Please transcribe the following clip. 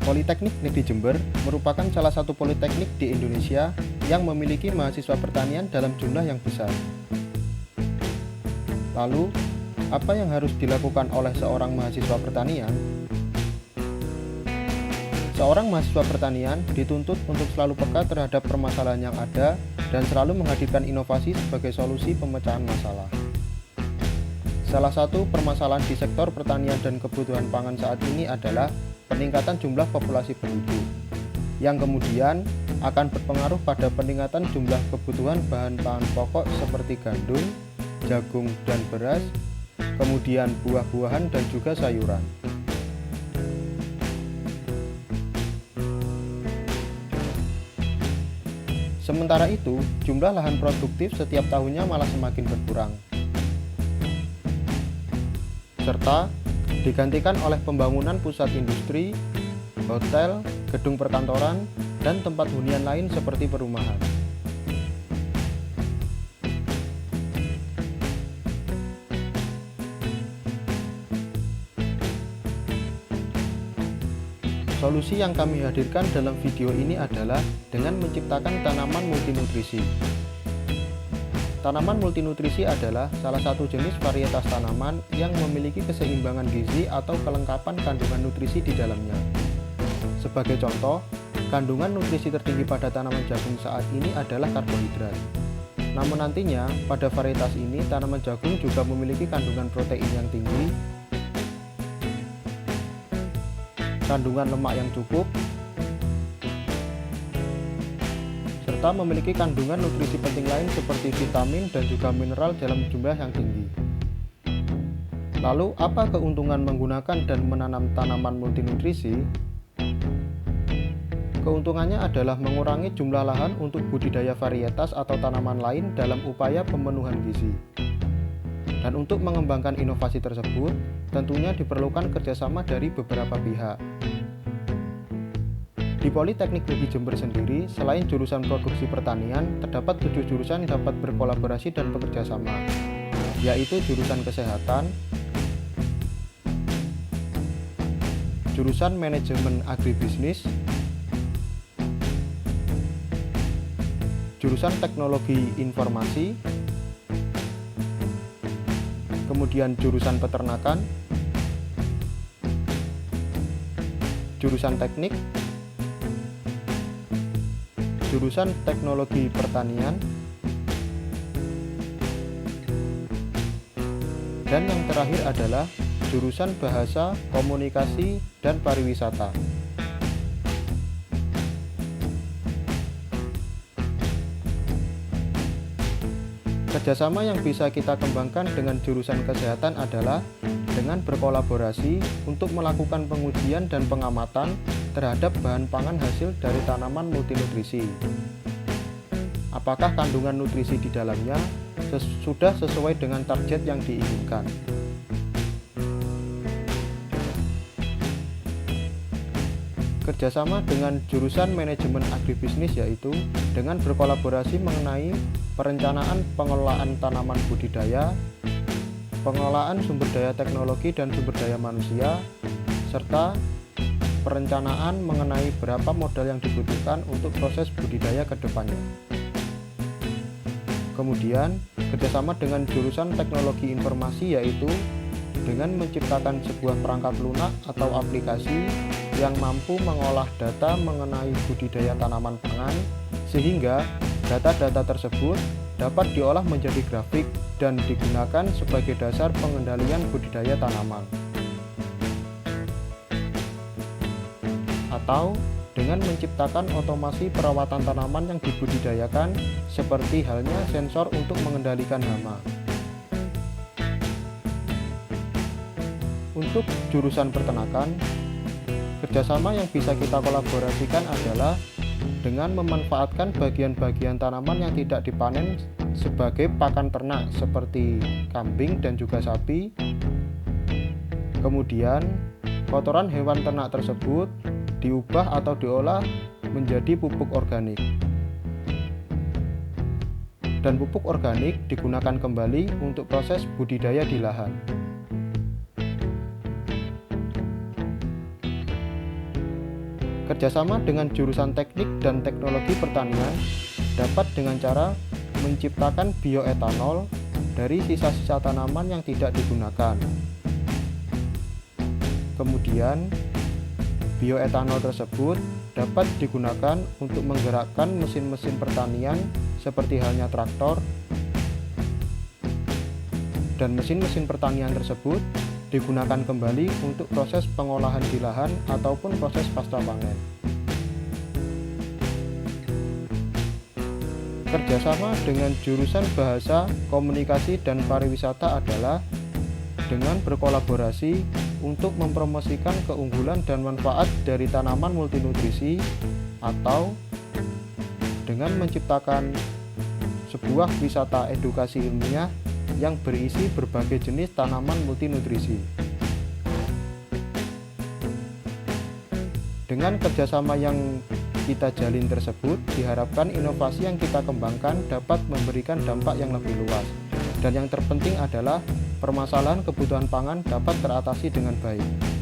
Politeknik Negeri Jember merupakan salah satu politeknik di Indonesia yang memiliki mahasiswa pertanian dalam jumlah yang besar. Lalu, apa yang harus dilakukan oleh seorang mahasiswa pertanian? Seorang mahasiswa pertanian dituntut untuk selalu peka terhadap permasalahan yang ada dan selalu menghadirkan inovasi sebagai solusi pemecahan masalah. Salah satu permasalahan di sektor pertanian dan kebutuhan pangan saat ini adalah peningkatan jumlah populasi penduduk, yang kemudian akan berpengaruh pada peningkatan jumlah kebutuhan bahan pangan pokok seperti gandum, jagung, dan beras, kemudian buah-buahan dan juga sayuran. Sementara itu, jumlah lahan produktif setiap tahunnya malah semakin berkurang, serta digantikan oleh pembangunan pusat industri, hotel, gedung perkantoran, dan tempat hunian lain seperti perumahan. Solusi yang kami hadirkan dalam video ini adalah dengan menciptakan tanaman multinutrisi. Tanaman multinutrisi adalah salah satu jenis varietas tanaman yang memiliki keseimbangan gizi atau kelengkapan kandungan nutrisi di dalamnya. Sebagai contoh, kandungan nutrisi tertinggi pada tanaman jagung saat ini adalah karbohidrat. Namun nantinya, pada varietas ini tanaman jagung juga memiliki kandungan protein yang tinggi, kandungan lemak yang cukup, serta memiliki kandungan nutrisi penting lain seperti vitamin dan juga mineral dalam jumlah yang tinggi. Lalu, apa keuntungan menggunakan dan menanam tanaman multinutrisi? Keuntungannya adalah mengurangi jumlah lahan untuk budidaya varietas atau tanaman lain dalam upaya pemenuhan gizi. Dan untuk mengembangkan inovasi tersebut, tentunya diperlukan kerjasama dari beberapa pihak. Di Politeknik Negeri Jember sendiri, selain jurusan produksi pertanian, terdapat 7 jurusan yang dapat berkolaborasi dan bekerja sama, yaitu jurusan kesehatan, jurusan manajemen agribisnis, jurusan teknologi informasi, kemudian jurusan peternakan, jurusan teknik, jurusan teknologi pertanian, dan yang terakhir adalah jurusan bahasa, komunikasi, dan pariwisata. Kerjasama yang bisa kita kembangkan dengan jurusan kesehatan adalah dengan berkolaborasi untuk melakukan pengujian dan pengamatan terhadap bahan pangan hasil dari tanaman multinutrisi. Apakah kandungan nutrisi di dalamnya sudah sesuai dengan target yang diinginkan? Kerjasama dengan jurusan manajemen agribisnis yaitu dengan berkolaborasi mengenai perencanaan pengelolaan tanaman budidaya, pengelolaan sumber daya teknologi dan sumber daya manusia, serta perencanaan mengenai berapa modal yang dibutuhkan untuk proses budidaya ke depannya. Kemudian, kerjasama dengan jurusan teknologi informasi yaitu dengan menciptakan sebuah perangkat lunak atau aplikasi yang mampu mengolah data mengenai budidaya tanaman pangan, sehingga data-data tersebut dapat diolah menjadi grafik dan digunakan sebagai dasar pengendalian budidaya tanaman. Atau dengan menciptakan otomasi perawatan tanaman yang dibudidayakan seperti halnya sensor untuk mengendalikan hama. Untuk jurusan peternakan, kerjasama yang bisa kita kolaborasikan adalah dengan memanfaatkan bagian-bagian tanaman yang tidak dipanen sebagai pakan ternak seperti kambing dan juga sapi. Kemudian, kotoran hewan ternak tersebut diubah atau diolah menjadi pupuk organik. Dan pupuk organik digunakan kembali untuk proses budidaya di lahan. Kerjasama dengan jurusan teknik dan teknologi pertanian dapat dengan cara menciptakan bioetanol dari sisa-sisa tanaman yang tidak digunakan. Kemudian, bioetanol tersebut dapat digunakan untuk menggerakkan mesin-mesin pertanian seperti halnya traktor, dan mesin-mesin pertanian tersebut digunakan kembali untuk proses pengolahan di lahan ataupun proses pasca panen. Kerjasama dengan jurusan Bahasa, Komunikasi, dan Pariwisata adalah dengan berkolaborasi untuk mempromosikan keunggulan dan manfaat dari tanaman multinutrisi atau dengan menciptakan sebuah wisata edukasi ilmiah yang berisi berbagai jenis tanaman multinutrisi. Dengan kerjasama yang kita jalin tersebut, diharapkan inovasi yang kita kembangkan dapat memberikan dampak yang lebih luas. Dan yang terpenting adalah permasalahan kebutuhan pangan dapat teratasi dengan baik.